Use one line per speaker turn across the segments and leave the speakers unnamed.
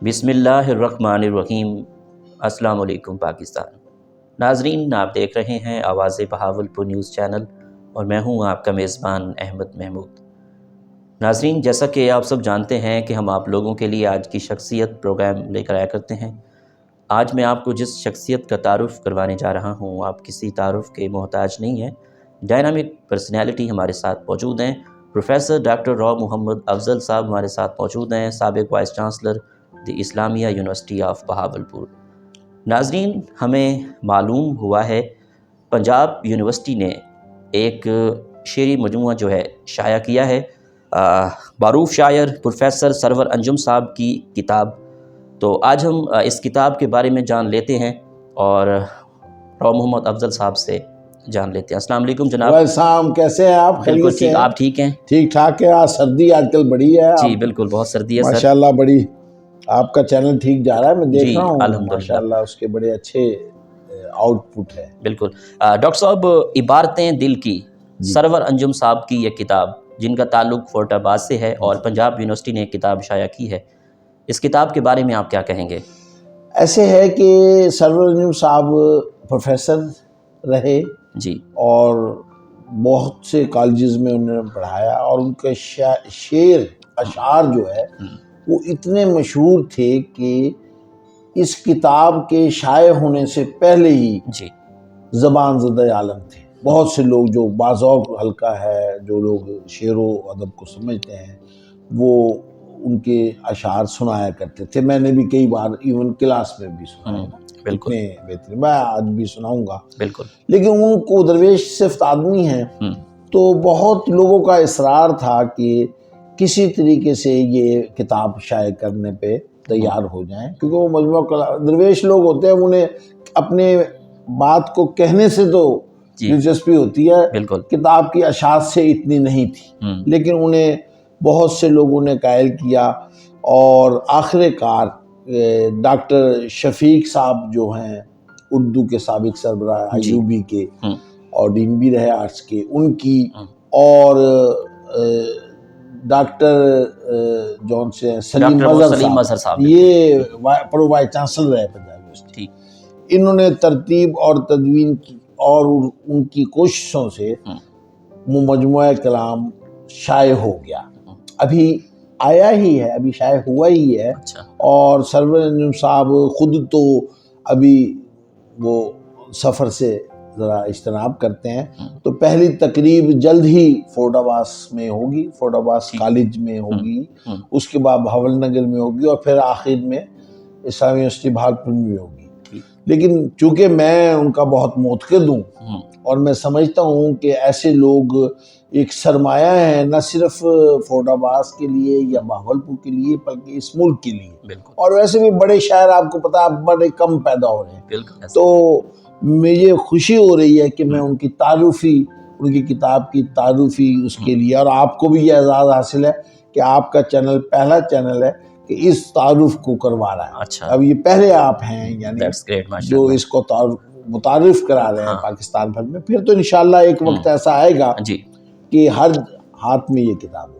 بسم اللہ الرحمن الرحیم۔ السلام علیکم پاکستان۔ ناظرین، آپ دیکھ رہے ہیں آواز بہاولپور نیوز چینل اور میں ہوں آپ کا میزبان احمد محمود۔ ناظرین، جیسا کہ آپ سب جانتے ہیں کہ ہم آپ لوگوں کے لیے آج کی شخصیت پروگرام لے کر آیا کرتے ہیں۔ آج میں آپ کو جس شخصیت کا تعارف کروانے جا رہا ہوں، آپ کسی تعارف کے محتاج نہیں ہیں۔ ڈائنامک پرسنالٹی ہمارے ساتھ موجود ہیں۔ پروفیسر ڈاکٹر راؤ محمد افضل صاحب ہمارے ساتھ موجود ہیں، سابق vice chancellor the Islamia university of Bahawalpur. ناظرین، ہمیں معلوم ہوا ہے پنجاب یونیورسٹی نے ایک شعری مجموعہ جو ہے شائع کیا ہے، معروف شاعر پروفیسر سرور انجم صاحب کی کتاب۔ تو آج ہم اس کتاب کے بارے میں جان لیتے ہیں اور راؤ محمد افضل صاحب سے جان لیتے ہیں۔ السلام علیکم جناب۔
السلام، کیسے ہیں آپ؟
بالکل ٹھیک، آپ ٹھیک ہیں؟
ٹھیک ٹھاک ہے۔ سردی آج کل بڑی ہے
جی بالکل، بہت سردی ہے سر۔
ماشاءاللہ بڑی۔ آپ کا چینل ٹھیک جا رہا ہے، میں دیکھ رہا ہوں
الحمدللہ،
ماشاءاللہ اس کے بڑے اچھے آؤٹ پٹ ہے۔
بالکل۔ ڈاکٹر صاحب، عبارتیں دل کی، سرور انجم صاحب کی یہ کتاب جن کا تعلق فورٹ آباد سے ہے اور پنجاب یونیورسٹی نے ایک کتاب شائع کی ہے، اس کتاب کے بارے میں آپ کیا کہیں گے؟
ایسے ہے کہ سرور انجم صاحب پروفیسر رہے
جی،
اور بہت سے کالجز میں انہوں نے پڑھایا، اور ان کے شعر اشعار جو ہے وہ اتنے مشہور تھے کہ اس کتاب کے شائع ہونے سے پہلے ہی
جی،
زبان زدہ عالم تھے۔ بہت سے لوگ جو باذوق حلقہ ہے، جو لوگ شعر و ادب کو سمجھتے ہیں، وہ ان کے اشعار سنایا کرتے تھے۔ میں نے بھی کئی بار ایون کلاس میں بھی سنایا،
بالکل
اتنے بہترین، میں آج بھی سناؤں گا۔
بالکل۔
لیکن ان کو درویش صفت آدمی ہیں، تو بہت لوگوں کا اصرار تھا کہ کسی طریقے سے یہ کتاب شائع کرنے پہ تیار ہو جائیں، کیونکہ وہ مجموعہ درویش لوگ ہوتے ہیں، انہیں اپنے بات کو کہنے سے تو دلچسپی ہوتی ہے،
بالکل،
کتاب کی اشاعت سے اتنی نہیں تھی، لیکن انہیں بہت سے لوگوں نے قائل کیا، اور آخر کار ڈاکٹر شفیق صاحب جو ہیں اردو کے سابق سربراہ ایوبی کے اور ڈین بھی رہے آرٹس کے، ان کی، اور ڈاکٹر جون سے سلیم مظہر صاحب، یہ پرو وائس چانسلر رہے پنجاب یونیورسٹی، انہوں نے ترتیب اور تدوین کی، اور ان کی کوششوں سے مجموعہ کلام شائع ہو گیا۔ ابھی آیا ہی ہے، ابھی شائع ہوا ہی ہے، اور سرور انجم صاحب خود تو ابھی وہ سفر سے ذرا اجتناب کرتے ہیں، تو پہلی تقریب جلد ہی فورٹ آباد میں ہوگی، فورٹ آباد کالج میں ہوگی، اس کے بعد بہاول نگر میں ہوگی، اور پھر آخر میں اسلامی یونیورسٹی بہاولپور میں ہوگی۔ لیکن چونکہ میں ان کا بہت معتقد ہوں، اور میں سمجھتا ہوں کہ ایسے لوگ ایک سرمایہ ہیں، نہ صرف فورٹ آباد کے لیے یا بہاولپور کے لیے بلکہ اس ملک کے لیے، اور ویسے بھی بڑے شاعر آپ کو پتا بڑے کم پیدا ہو رہے ہیں، تو مجھے خوشی ہو رہی ہے کہ میں ان کی تعارفی، ان کی کتاب کی تعارفی اس کے لیے، اور آپ کو بھی یہ اعزاز حاصل ہے کہ آپ کا چینل پہلا چینل ہے کہ اس تعارف کو کروا رہا ہے۔ اب یہ پہلے آپ ہیں یعنی جو اس کو متعارف کرا رہے ہیں پاکستان بھر میں، پھر تو انشاءاللہ ایک وقت ایسا آئے گا کہ ہر ہاتھ میں یہ کتاب ہوگی۔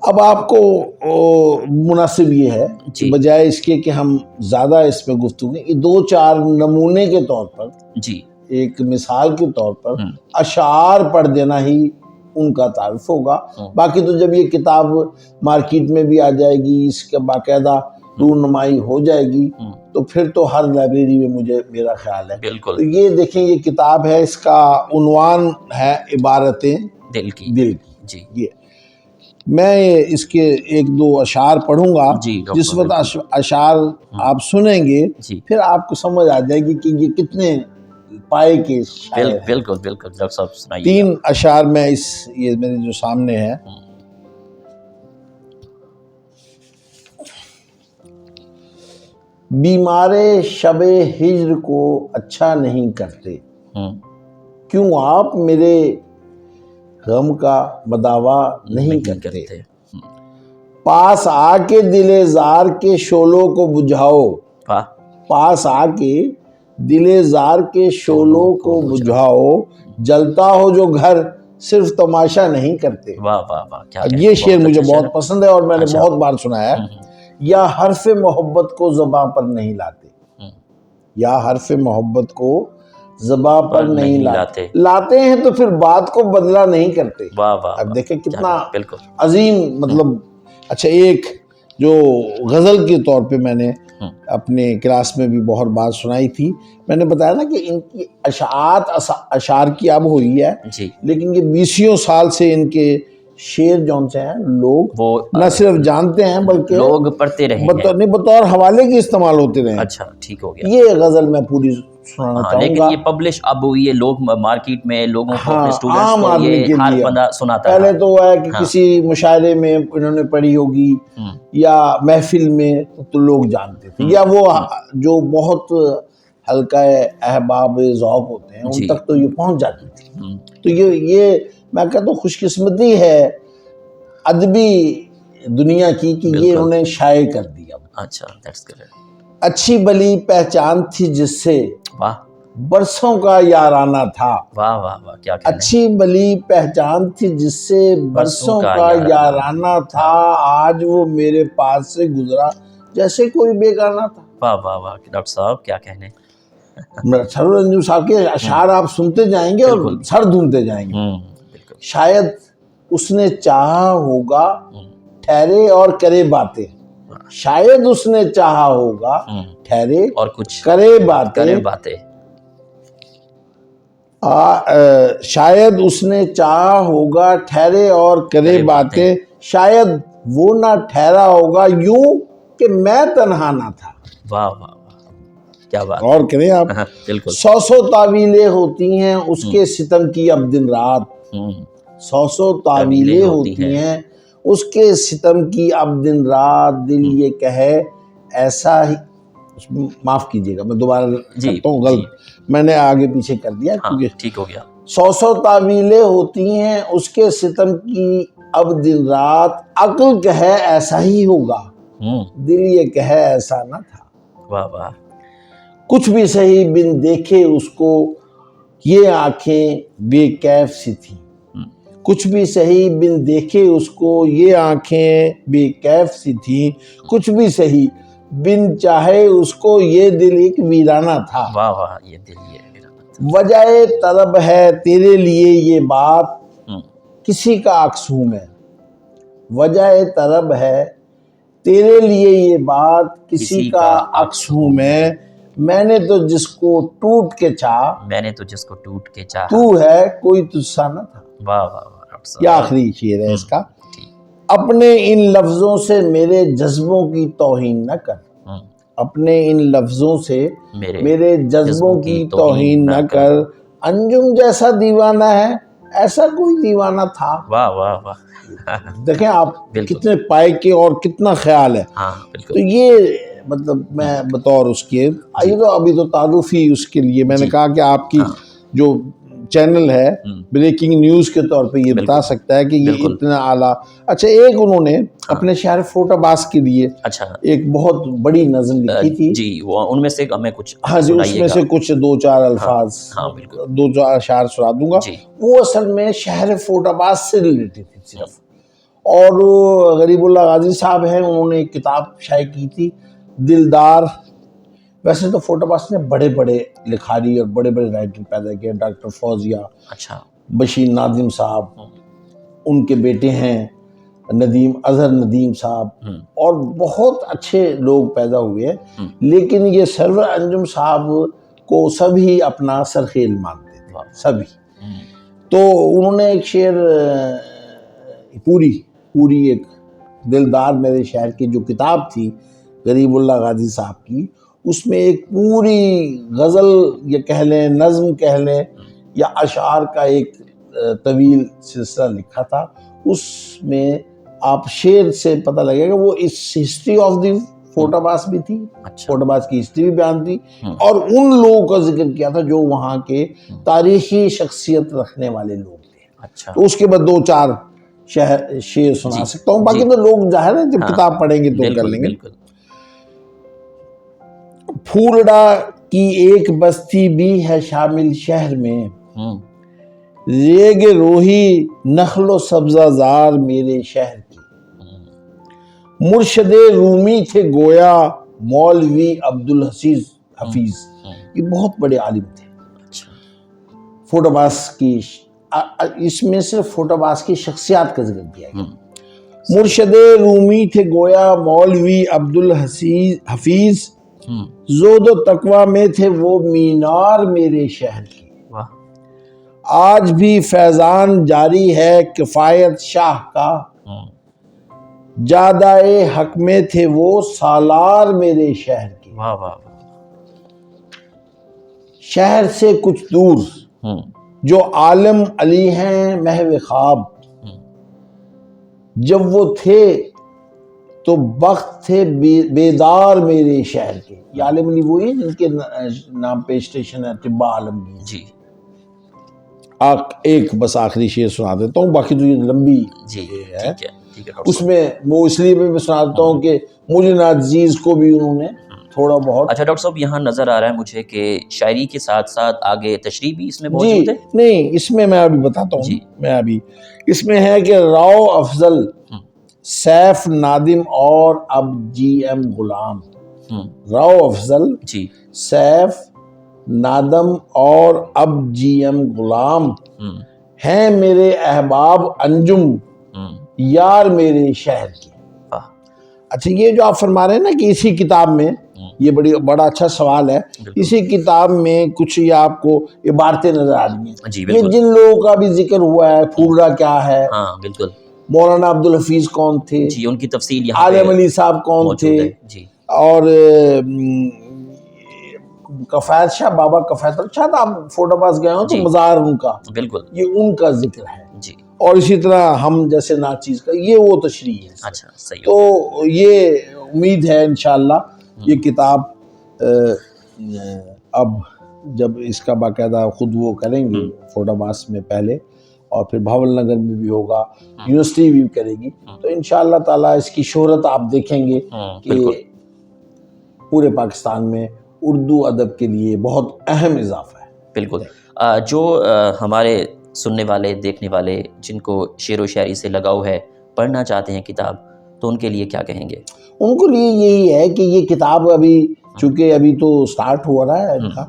اب آپ کو مناسب یہ ہے کہ بجائے اس کے کہ ہم زیادہ اس پہ گفتگو کریں، دو چار نمونے کے طور پر، ایک مثال کے طور پر اشعار پڑھ دینا ہی ان کا تعارف ہوگا۔ باقی تو جب یہ کتاب مارکیٹ میں بھی آ جائے گی، اس کا باقاعدہ رونمائی ہو جائے گی، تو پھر تو ہر لائبریری میں میرا خیال ہے۔ تو یہ دیکھیں، یہ کتاب ہے، اس کا عنوان ہے عبارتیں دل کی۔ یہ میں اس کے ایک دو اشعار پڑھوں گا، جس وقت اشعار آپ سنیں گے پھر آپ کو سمجھ آ جائے گی کہ یہ کتنے پائے کے شاعر ہیں۔
بالکل بالکل، ڈاکٹر صاحب سنائیے۔
3 اشعار میں یہ میرے جو سامنے ہے۔ بیمار شب ہجر کو اچھا نہیں کرتے، کیوں آپ میرے غم کا مداوا نہیں کرتے، پاس آ کے دل زار کے شعلوں کو بجھاؤ، پاس آ کے دل زار کے شعلوں کو بجھاؤ، جلتا ہو جو گھر صرف تماشا نہیں کرتے.
واہ واہ واہ کیا
یہ شعر مجھے بہت پسند ہے اور میں نے بہت بار سنایا ہے. یا حرف محبت کو زباں پر نہیں لاتے, یا حرف محبت کو زباں پر نہیں لاتے ہیں تو پھر بات کو بدلا نہیں کرتے. اب دیکھیں کتنا عظیم مطلب. اچھا ایک جو غزل کے طور پہ میں نے اپنے کلاس میں بھی بہت بار سنائی تھی, میں نے بتایا نا کہ ان کی اشعار کی اب ہوئی ہے, لیکن یہ 20 سال سے ان کے شعر جون سے ہیں لوگ نہ صرف جانتے ہیں بلکہ
لوگ پڑھتے رہے ہیں,
بطور حوالے کے استعمال ہوتے رہے.
اچھا ٹھیک ہو گیا.
یہ غزل میں پوری سنانا چاہوں گا.
لیکن یہ پبلش اب ہوئی ہے, لوگ مارکیٹ میں لوگوں کو اپنے اسٹوڈنٹس کو یہ ہر بندہ سناتا ہے.
پہلے تو ہے کہ کسی مشاعرے میں انہوں نے پڑھی ہوگی یا محفل میں تو لوگ جانتے تھے, یا وہ جو بہت ہلکا احباب ذوق ہوتے ہیں ان تک تو یہ پہنچ جاتی تھی. تو یہ میں کہتا ہوں خوش قسمتی ہے ادبی دنیا کی کہ یہ انہوں نے شائع کر دیا.
اچھا
اچھی بلی پہچان تھی جس سے برسوں کا یارانہ تھا.
واہ واہ واہ کیا کہنا ہے.
اچھی بلی پہچان تھی جس سے برسوں کا یارانہ تھا, آج وہ میرے پاس سے گزرا جیسے کوئی بیگانہ تھا.
واہ واہ واہ ڈاکٹر صاحب کیا کہنے.
سرور انجم صاحب کے اشعار آپ سنتے جائیں گے اور سر دھونتے جائیں گے. شاید اس نے چاہا ہوگا ٹھہرے اور کرے باتیں, شاید اس نے چاہا ہوگا ٹھہرے
اور کچھ
کرے باتیں. شاید اس نے چاہا ہوگا ٹھہرے اور کرے باتیں, شاید وہ نہ ٹھہرا ہوگا یوں کہ میں تنہا نہ تھا.
واہ واہ کیا بات.
اور کریں آپ,
بالکل
100 تعویلیں ہوتی ہیں اس کے ستم کی اب دن رات. 100 تعویلیں ہوتی ہیں اس کے ستم کی اب دن رات. دل یہ کہے ایسا ہی, معاف کیجیے گا میں دوبارہ کرتا ہوں غلط, میں نے آگے پیچھے کر دیا
ٹھیک ہو گیا.
100 تعویلیں ہوتی ہیں اس کے ستم کی اب دن رات. عقل کہے ایسا ہی ہوگا, دل یہ کہے ایسا نہ تھا.
واہ واہ.
کچھ بھی صحیح بن دیکھے اس کو یہ آنکھیں بے کیف سی تھیں. کچھ بھی صحیح بن دیکھے اس کو یہ آنکھیں بے کیف سی تھیں. کچھ بھی صحیح بن چاہے اس کو یہ دل ایک ویرانہ تھا.
واہ واہ یہ دل یہ ویرانہ.
وجہ طلب ہے تیرے لیے یہ بات کسی کا عکس ہوں میں. وجہ طلب ہے تیرے لیے یہ بات کسی کا عکس ہوں میں نے تو جس کو ٹوٹ کے چاہا تو ہے کوئی تجھ سا نہ تھا.
واہ واہ.
یہ آخری شعر ہے اس کا. اپنے ان لفظوں سے میرے جذبوں کی توہین نہ کر, اپنے ان لفظوں سے میرے جذبوں کی توہین نہ کر. انجم جیسا دیوانہ ہے ایسا کوئی دیوانہ تھا.
واہ واہ واہ.
دیکھیں آپ کتنے پائے کے اور کتنا خیال ہے. تو یہ مطلب میں بطور اس کے ابھی تو تعارفی اس کے لیے میں نے کہا کہ آپ کی جو چینل ہے بریکنگ نیوز کے طور پہ یہ بتا سکتا ہے کہ یہ اتنا اعلیٰ. اچھا ایک انہوں نے اپنے شہر فورٹ عباس کے لیے ایک بہت بڑی نظم لکھی تھی.
جی ان میں سے ہمیں کچھ
اس میں سے کچھ 2-4 الفاظ 2-4 اشعار سنا دوں گا. وہ اصل میں شہر فورٹ عباس سے ریلیٹڈ تھی صرف. اور غریب اللہ غازی صاحب ہیں, انہوں نے ایک کتاب شائع کی تھی دلدار. ویسے تو فورٹ عباس نے بڑے بڑے لکھاری اور بڑے بڑے رائٹر پیدا کیے. ڈاکٹر فوزیہ, بشیر نادم صاحب, ان کے بیٹے ہیں اظہر ندیم صاحب, اور بہت اچھے لوگ پیدا ہوئے ہیں. لیکن یہ سرور انجم صاحب کو سبھی اپنا سرخیل مانتے تھے, سبھی. تو انہوں نے ایک شعر پوری ایک دلدار میرے شہر کی جو کتاب تھی غریب اللہ غازی صاحب کی, اس میں ایک پوری غزل یہ کہہ لیں, نظم کہہ لیں, یا اشعار کا ایک طویل سلسلہ لکھا تھا. اس میں آپ شعر سے پتہ لگے گا وہ اس ہسٹری آف دی فورٹ عباس بھی تھی, فورٹ عباس کی ہسٹری بھی بیان تھی, اور ان لوگوں کا ذکر کیا تھا جو وہاں کے تاریخی شخصیت رکھنے والے لوگ تھے. تو اس کے بعد 2-4 شعر سنا سکتا ہوں, باقی تو لوگ ظاہر ہے جب کتاب پڑھیں گے تو کر لیں گے. پھولڑا کی ایک بستی بھی ہے شامل شہر میں, ریگ روحی نخل و سبزہ زار میرے شہر کی، مرشد رومی تھے گویا مولوی عبدالحفیظ، یہ بہت بڑے عالم تھے۔ فوٹ عباس کی اس میں صرف فوٹ عباس کی شخصیات کا ذکر کیا گیا۔ مرشد رومی تھے گویا مولوی عبدالحفیظ، زہد و تقوی میں تھے وہ مینار میرے شہر کی، آج بھی فیضان جاری ہے کفایت شاہ کا، جادائے حق میں تھے وہ سالار میرے شہر کی۔ شہر سے کچھ دور جو عالم علی ہیں محو خواب، جب وہ تھے تو بخت تھے بیدار میرے شہر کے۔ یہ عالم علی وہی جن کے نام پہ اسٹیشن ہے طبہ عالمگیر جی۔ ایک بس آخری شعر سنا دیتا ہوں، باقی تو یہ لمبی ہے، اس میں وہ اس لیے میں سنا دیتا ہوں کہ مجھے ناچیز کو بھی انہوں نے تھوڑا بہت۔
اچھا ڈاکٹر صاحب، یہاں نظر آ رہا ہے مجھے کہ شاعری کے ساتھ ساتھ آگے تشریح بھی اس میں موجود ہے؟
نہیں، اس میں میں ابھی بتاتا ہوں، میں ابھی اس میں ہے کہ راؤ افضل، سیف نادم اور اب جی ایم غلام، راؤ افضل، سیف نادم اور اب جی ایم غلام ہیں میرے احباب انجم یار میرے شہر کی۔ اچھا، یہ جو آپ فرما رہے ہیں نا کہ اسی کتاب میں، یہ بڑا اچھا سوال ہے، اسی کتاب میں کچھ یہ آپ کو عبارتیں نظر آ رہی ہیں، یہ جن لوگوں کا بھی ذکر ہوا ہے، پھولرا کیا ہے،
بالکل،
مولانا عبدالحفیظ کون تھے
جی، ان کی تفصیل،
عالم علی صاحب کون تھے، اور کفایت شاہ، بابا کفایت شاہ، آپ فوٹ عباس گئے ہوں تو مزار ان کا، بالکل، یہ ان کا ذکر ہے جی، اور اسی طرح ہم جیسے ناچیز کا، یہ وہ تشریح ہے۔
اچھا، صحیح،
تو یہ امید ہے انشاءاللہ یہ کتاب اب جب اس کا باقاعدہ خود وہ کریں گے فوٹ عباس میں پہلے، اور پھر بھاول نگر میں بھی ہوگا، یونیورسٹی بھی کرے گی، تو انشاءاللہ تعالیٰ اس کی شہرت آپ دیکھیں گے کہ پورے پاکستان میں اردو ادب کے لیے بہت اہم اضافہ ہے۔
بالکل، جو ہمارے سننے والے، دیکھنے والے جن کو شعر و شاعری سے لگاؤ ہے، پڑھنا چاہتے ہیں کتاب، تو ان کے لیے کیا کہیں گے؟
ان کے لیے یہی ہے کہ یہ کتاب ابھی چونکہ ابھی تو سٹارٹ ہو رہا ہے ان کا،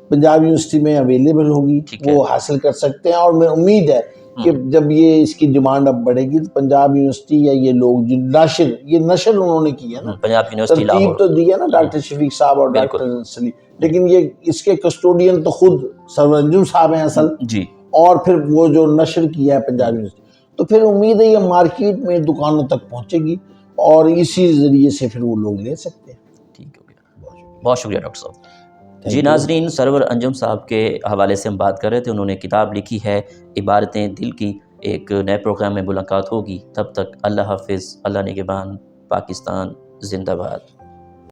پنجاب یونیورسٹی میں اویلیبل ہوگی، وہ حاصل کر سکتے ہیں، اور میں امید ہے کہ جب یہ اس کی ڈیمانڈ اب بڑھے گی تو پنجاب یونیورسٹی یا یہ لوگ جو نشر انہوں نے کی ہے نا،
پنجاب یونیورسٹی
ترتیب تو دی ہے نا ڈاکٹر شفیق صاحب اور ڈاکٹر سلیم، لیکن یہ اس کے کسٹوڈین تو خود سرور انجم صاحب ہیں اصل جی، اور پھر وہ جو نشر کیا ہے پنجاب یونیورسٹی، تو پھر امید ہے یہ مارکیٹ میں دکانوں تک پہنچے گی اور اسی ذریعے سے پھر وہ لوگ لے سکتے ہیں۔
ٹھیک ہو گیا، بہت شکریہ ڈاکٹر صاحب۔ جی ناظرین، سرور انجم صاحب کے حوالے سے ہم بات کر رہے تھے، انہوں نے کتاب لکھی ہے عبارتیں دل کی۔ ایک نئے پروگرام میں ملاقات ہوگی، تب تک اللہ حافظ، اللہ نگہبان، پاکستان زندہ باد۔